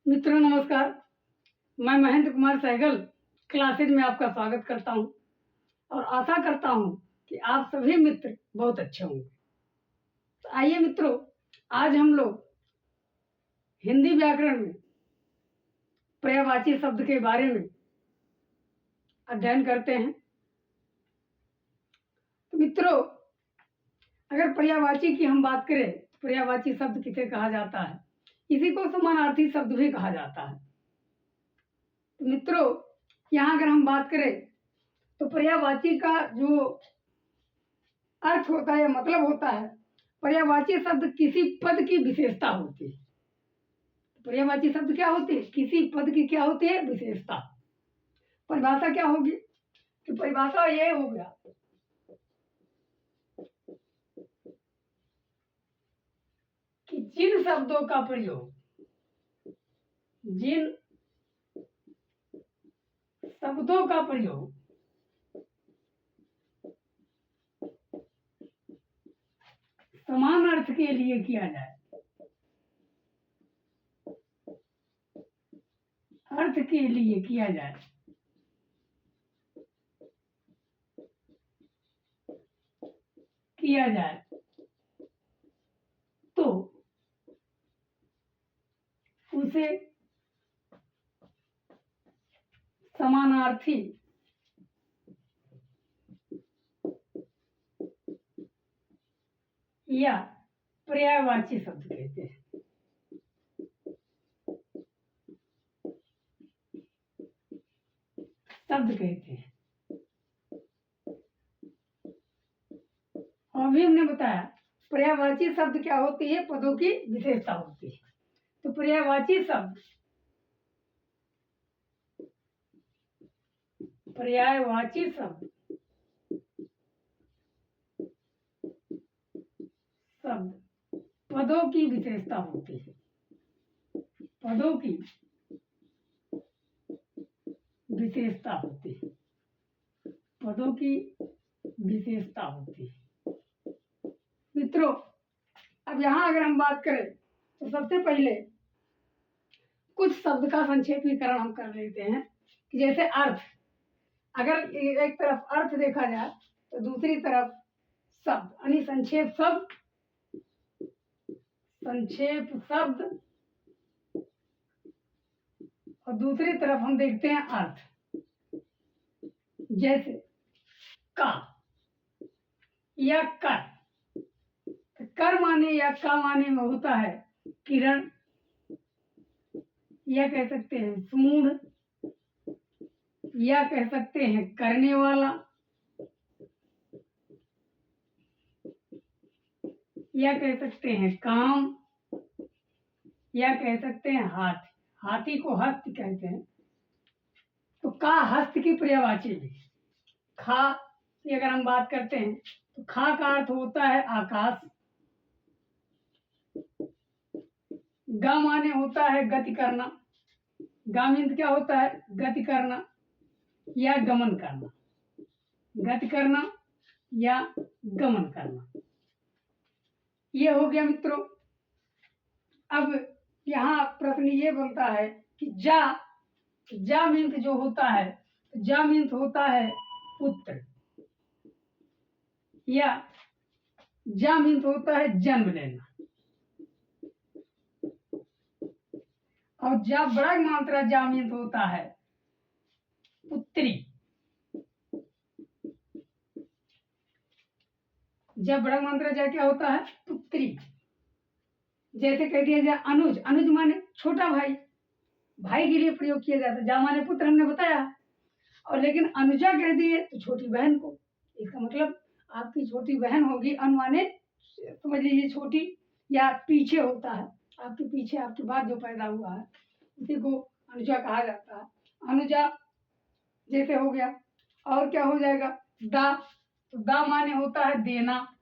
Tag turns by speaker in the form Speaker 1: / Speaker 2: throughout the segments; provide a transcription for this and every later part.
Speaker 1: मित्रों नमस्कार। मैं महेंद्र कुमार सहगल क्लासेज में आपका स्वागत करता हूं और आशा करता हूं कि आप सभी मित्र बहुत अच्छे होंगे। तो आइए मित्रों, आज हम लोग हिंदी व्याकरण में पर्यायवाची शब्द के बारे में अध्ययन करते हैं। तो मित्रों, अगर पर्यायवाची की हम बात करें तो पर्यायवाची शब्द किसे कहा जाता है? इसी को समानार्थी शब्द भी कहा जाता है। तो मित्रों, यहाँ अगर हम बात करें तो पर्यायवाची का जो अर्थ होता है, मतलब होता है, पर्यायवाची शब्द किसी पद की विशेषता होती है। पर्यायवाची शब्द क्या होती है? किसी पद की क्या होती है? विशेषता। परिभाषा क्या होगी? तो परिभाषा ये हो गया कि जिन शब्दों का प्रयोग समान अर्थ के लिए किया जाए, तो उसे समानार्थी या पर्यायवाची शब्द कहते हैं। और अभी हमने बताया पर्यायवाची शब्द क्या होती है? पदों की विशेषता होती है। तो पर्यायवाची शब्द पदों की विशेषता होती है। मित्रों, अब यहाँ अगर हम बात करें तो सबसे पहले कुछ शब्द का संक्षेपीकरण हम कर लेते हैं कि जैसे अर्थ। अगर एक तरफ अर्थ देखा जाए तो दूसरी तरफ शब्द, यानी संक्षेप शब्द और दूसरी तरफ हम देखते हैं अर्थ। जैसे का या कर माने या का माने में होता है किरण, या कह सकते हैं सूंड, या कह सकते हैं करने वाला, या कह सकते हैं काम, या कह सकते हैं हाथ। हाथी को हस्त कहते हैं। तो का हस्त की पर्यायवाची भी। खा की अगर हम बात करते हैं तो खा का अर्थ होता है आकाश। गा माने होता है गति करना। गा मीन्स क्या होता है? गति करना या गमन करना। गति करना या गमन करना, ये हो गया मित्रों। अब यहाँ प्रश्न ये बनता है कि जा मीन्स जो होता है, जा मीन्स होता है पुत्र, या जा मीन्स होता है जन्म लेना। और जा बड़ा मात्रा जा मीन्स होता है पुत्री। जब बड़ा मात्रा जा क्या होता है? पुत्री। जैसे कह दिया जाए अनुज। अनुज माने छोटा भाई, भाई के लिए प्रयोग किया जाता है। जा माने पुत्र, हमने बताया। और लेकिन अनुजा कह दिए तो छोटी बहन को। इसका मतलब आपकी छोटी बहन होगी। अनु माने समझ लीजिए छोटी, या पीछे होता है, आपके पीछे आपके बाद जो पैदा हुआ है उसी को अनुजा कहा जाता है। अनुजा जैसे हो गया। और क्या हो जाएगा? दा। तो दा माने होता है देना।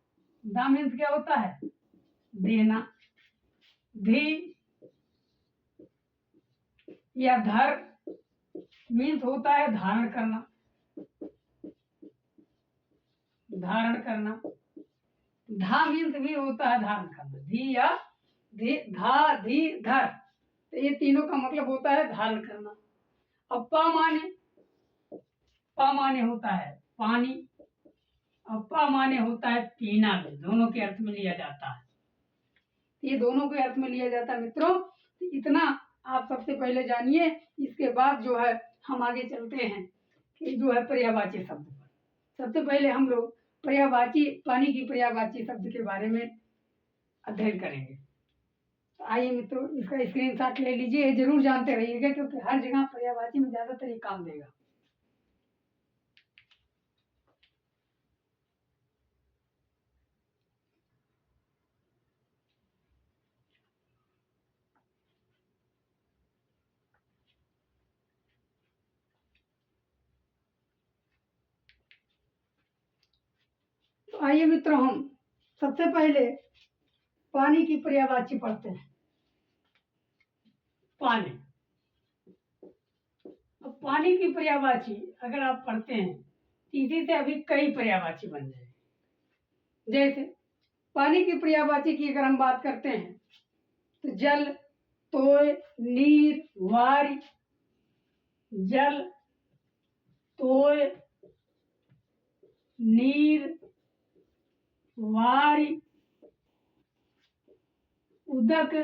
Speaker 1: दा मीन्स क्या होता है? देना। धी या धर मीन्स होता है धारण करना। धा मीन्स भी होता है धारण करना। धी या धी, धा, धी, धर तो ये तीनों का मतलब होता है धारण करना। अब पा माने होता है पानी, और पा माने होता है पीना भी, दोनों के अर्थ में लिया जाता है। ये दोनों के अर्थ में लिया जाता है मित्रों। तो इतना आप सबसे पहले जानिए, इसके बाद जो है हम आगे चलते हैं कि जो है पर्यायवाची शब्द पर। सबसे पहले हम लोग पर्यायवाची, पानी की पर्यायवाची शब्द के बारे में अध्ययन करेंगे। तो आइए मित्रों, इसका स्क्रीनशॉट ले लीजिए, ये जरूर जानते रहिएगा क्योंकि हर जगह पर्यायवाची में ज्यादातर ये काम देगा। तो आइए मित्रों, हम सबसे पहले पानी की पर्यायवाची पढ़ते हैं। पानी, अब पानी की पर्यायवाची अगर आप पढ़ते हैं तो इसी से अभी कई पर्यायवाची बन जाएगी। जैसे पानी की पर्यायवाची की अगर हम बात करते हैं तो जल, तोय, नीर, वारी। जल, तोय, नीर, वारी, उदक,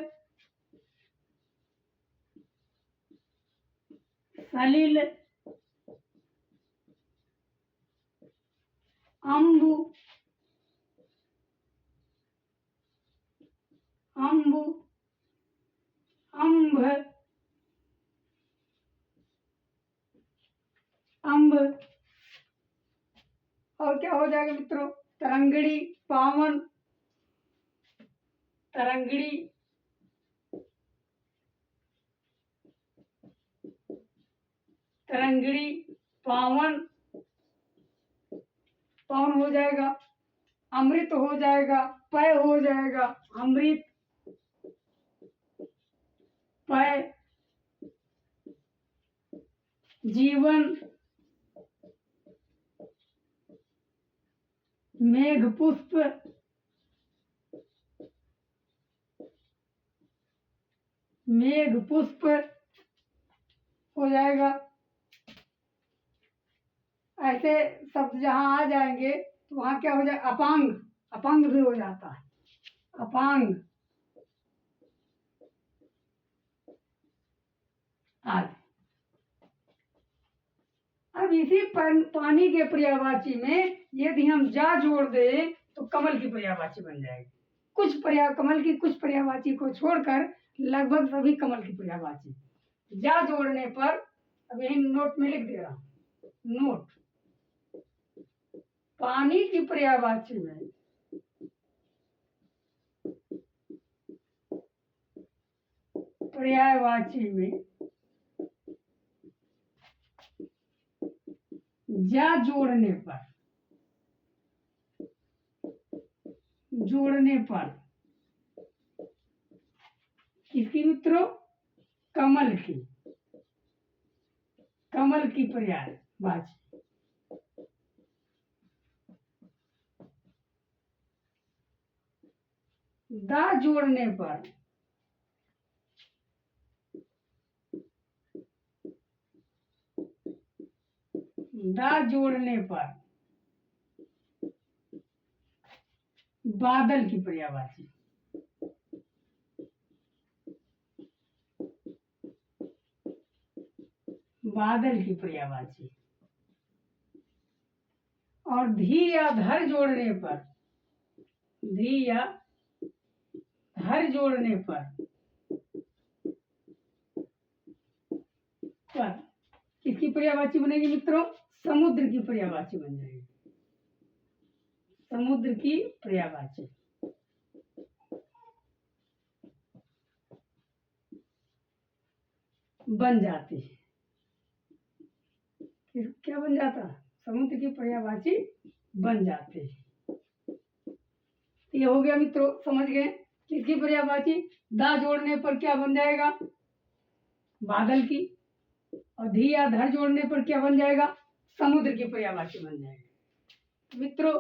Speaker 1: सलिल, अम्बु, अम्बु, अम्भ, अम्ब, और क्या हो जाएगा मित्रों, तरंगड़ी, पावन, तरंगड़ी, तरंगड़ी, पावन, पावन हो जाएगा, अमृत हो जाएगा, पय हो जाएगा, अमृत, पय, जीवन, मेघ पुष्प, मेघ पुष्प हो जाएगा। ऐसे शब्द जहां आ जाएंगे तो वहां क्या हो जाए, अपांग, अपांग भी हो जाता है, अपांग आदि। अब इसी पानी के पर्यायवाची में यदि हम जा जोड़ दें तो कमल की पर्यायवाची बन जाएगी। कमल की कुछ पर्यायवाची को छोड़कर लगभग सभी कमल की पर्यायवाची जा जोड़ने पर, अब यही नोट में लिख दे रहा हूं, नोट, पानी की पर्यायवाची में जा जोड़ने पर किसकी मित्रों, कमल की पर्यायवाची। दा जोड़ने पर बादल की पर्यायवाची। बादल की पर्यायवाची। और धी या धर जोड़ने पर, किसकी पर्यायवाची बनेगी मित्रों, समुद्र की पर्यायवाची बन जाएगी, समुद्र की पर्यायवाची। बन जाती है, क्या बन जाता, समुद्र की पर्यायवाची बन जाती है। ये हो गया मित्रों, समझ गए किसकी पर्यायवाची, दा जोड़ने पर क्या बन जाएगा, बादल की, और धी या धर जोड़ने पर क्या बन जाएगा, समुद्र की पर्यायवाची बन जाएगी। मित्रों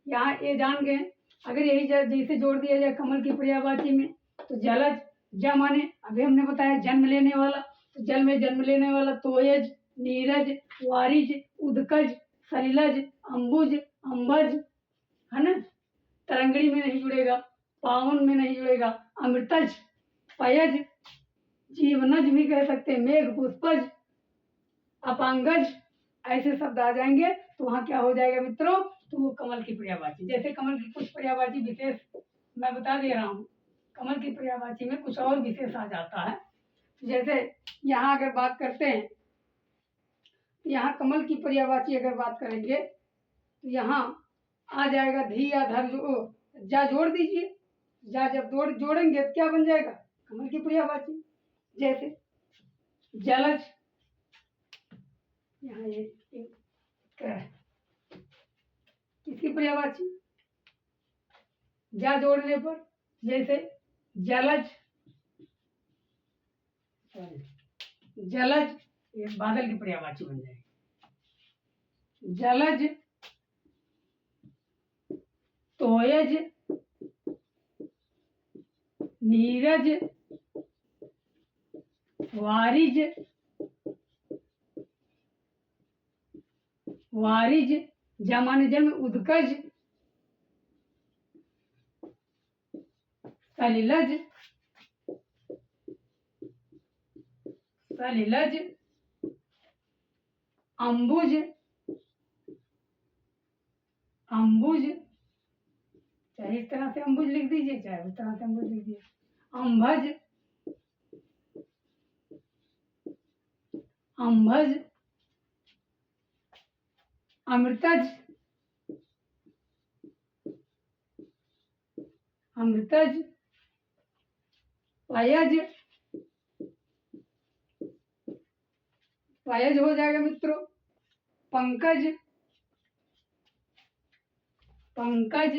Speaker 1: यहाँ ये जान गए, अगर यही जैसे जोड़ दिया जाए कमल की पर्यायवाची में तो जलज, ज माने अभी हमने बताया जन्म लेने वाला, तो जल में जन्म लेने वाला तोयज, नीरज, वारिज, उदकज, सलिलज, अंबुज, अंबज, है ना। तरंगड़ी में नहीं जुड़ेगा, पावन में नहीं जुड़ेगा, अमृतज, पयज, जीवनज भी कह सकते हैं, मेघ पुष्पज, अपांगज, ऐसे शब्द आ जाएंगे तो वहां क्या हो जाएगा मित्रों, तो वो कमल की पर्यायवाची। जैसे कमल की कुछ पर्यायवाची विशेष मैं बता दे रहा हूँ, कमल की पर्यायवाची में कुछ और विशेष आ जाता है। जैसे यहाँ अगर बात करते हैं, यहाँ कमल की पर्यायवाची अगर बात करेंगे तो यहाँ आ जाएगा धी या धर, जो जा जोड़ दीजिए, जा जब जोड़ेंगे तो क्या बन जाएगा, कमल की पर्यायवाची। जैसे जलज, यहाँ ये किसकी पर्यायवाची, जा जोड़ने पर, जैसे जलज, जलज ये बादल की पर्यायवाची बन जाएगी। जलज, तोयज, नीरज, वारिज, वारिज, जमाने जन्म, उदकज, सलिलज, सलिलज, अंबुज, अंबुज, चाहे इस तरह से अंबुज लिख दीजिए, चाहे उस तरह से अंबुज लिख दीजिए, अंभज, अंभज, अमृतज, अमृतज, पयज, पयज हो जाएगा मित्रों, पंकज, पंकज,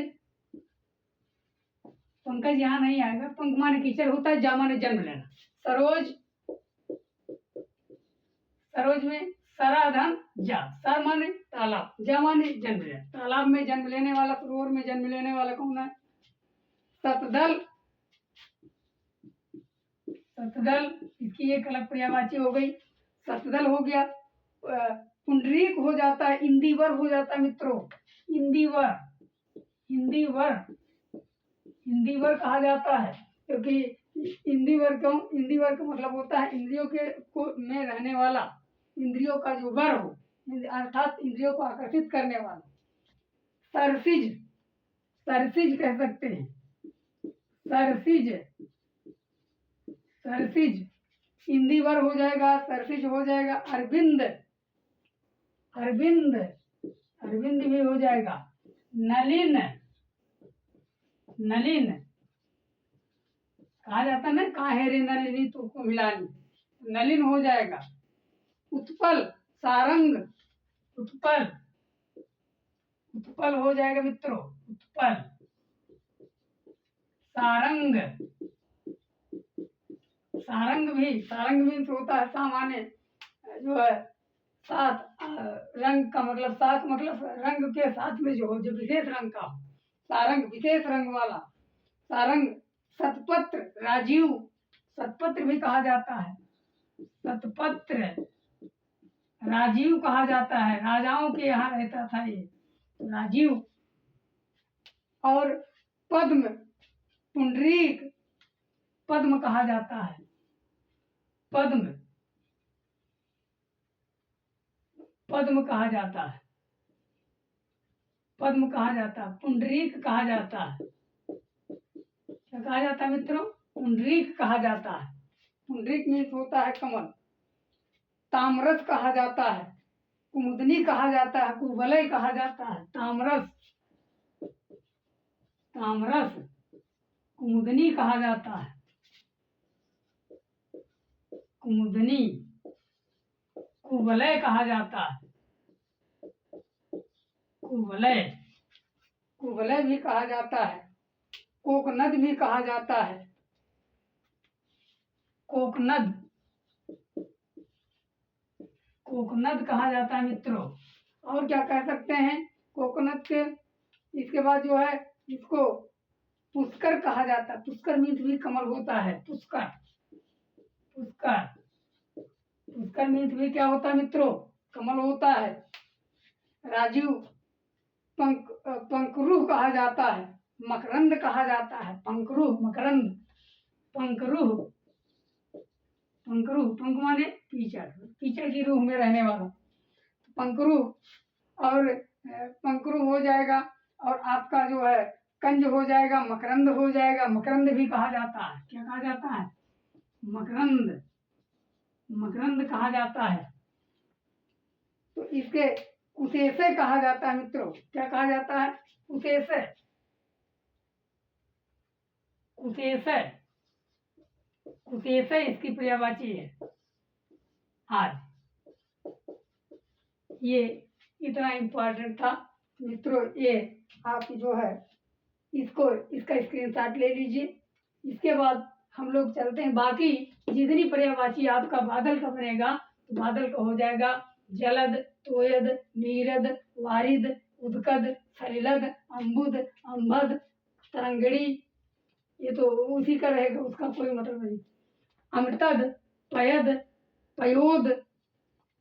Speaker 1: पंकज यहाँ नहीं आएगा, पंख माने कीचड़ होता है, जा माने जन्म लेना, सरोज, सरोज में सराधन जा, सर माने तालाब, जा माने जन्म लेना, तालाब में जन्म लेने वाला, सरोवर में जन्म लेने वाला कौन है, सतदल, सतदल, इसकी एक अलग पर्यायवाची हो गई, सतदल हो गया। पुंडरीक हो जाता है, इंदिवर हो जाता है मित्रों, इंदिवर, इंदिवर, इंदिवर कहा जाता है, क्योंकि इंदिवर क्यों, इंदिवर का मतलब होता है इंद्रियों के को में रहने वाला, इंद्रियों का जो वर हो, अर्थात इंद्रियों को आकर्षित करने वाला। सरसिज, सरसिज कह सकते हैं, सरसिज, सरसिज, इंदिवर हो जाएगा, सरसिज हो जाएगा, अरविंद, अरविंद, अरविंद भी हो जाएगा, नलिन, नलिन कहा जाता है ना, काहे रे नलिनी तुमको मिलानी, नलिन हो जाएगा, उत्पल, सारंग, उत्पल, उत्पल हो जाएगा मित्रों, उत्पल, सारंग, सारंग भी होता है सामान्य, जो है सात रंग का मतलब, सात मतलब रंग के साथ में जो विशेष रंग का, सारंग विशेष रंग वाला, सारंग, सतपत्र, राजीव, सतपत्र भी कहा जाता है, सतपत्र, राजीव कहा जाता है, राजाओं के यहाँ रहता था ये राजीव। और पद्म, पुंडरीक, पद्म कहा जाता है, पद्म, पद्म कहा जाता है, पद्म कहा जाता है, पुंडरीक कहा जाता है, क्या कहा जाता है मित्रों, पुंडरीक कहा जाता है, पुंडरीक में होता है कमल। तामरस कहा जाता है, कुमुदनी कहा जाता है, कुवलय कहा जाता है, तामरस, तामरस, कुमुदनी कहा जाता है, कुमुदनी, कुवलय कहा जाता है, कुवलय, कुवलय भी कहा जाता है, कोकनद भी कहा जाता है, कोकनद, कोकनद कहा जाता है मित्रों। और क्या कह सकते हैं कोकनद के, इसके बाद जो है इसको पुष्कर कहा जाता है। पुष्कर मीन्स भी कमल होता है। पुष्कर पुष्कर पुष्कर मीन्स भी क्या होता है मित्रों? कमल होता है। राजीव पंखरूह कहा जाता है। मकरंद कहा जाता है। पंखरूह, मकरंद, पंखरूह। पंखरूह, पंख माने कीचड़, कीचड़ की रूह में रहने वाला पंखरूह। और पंखरूह हो जाएगा, और आपका जो है कंज हो जाएगा, मकरंद हो जाएगा। मकरंद भी कहा जाता है। क्या कहा जाता है? मकरंद, मकरंद कहा जाता है। तो इसके कुशेषे कहा जाता है मित्रों। क्या कहा जाता है? कुशेषे, कुशेषे, कुशेषे इसकी पर्यायवाची है। आज ये इतना इम्पोर्टेंट था मित्रों। ये आप जो है इसको, इसका स्क्रीनशॉट ले लीजिए। इसके बाद हम लोग चलते हैं बाकी जितनी पर्यायवाची आपका बादल का बनेगा, तो बादल का हो जाएगा जलद, तोयद, नीरद, वारिद, उदकद, सलिलद, अम्बुद, अम्भद, तरंगड़ी। ये तो उसी का रहेगा, उसका कोई मतलब नहीं। अमृतद, पयद, पयोद,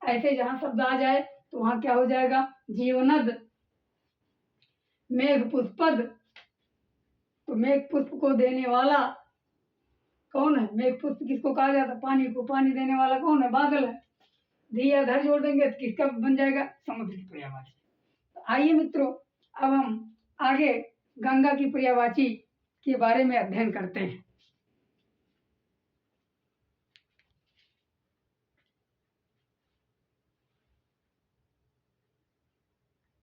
Speaker 1: ऐसे जहां शब्द आ जाए तो वहां क्या हो जाएगा? जीवनद। मेघ पुष्पद, तो मेघ पुष्प को देने वाला कौन है? मेघ पुष्प किसको कहा जाता है? पानी को। पानी देने वाला कौन है? बादल है। धिया धर जोड़ देंगे तो किसका बन जाएगा? समुद्र की पर्यायवाची। तो आइए मित्रों, अब हम आगे गंगा की पर्यायवाची के बारे में अध्ययन करते हैं।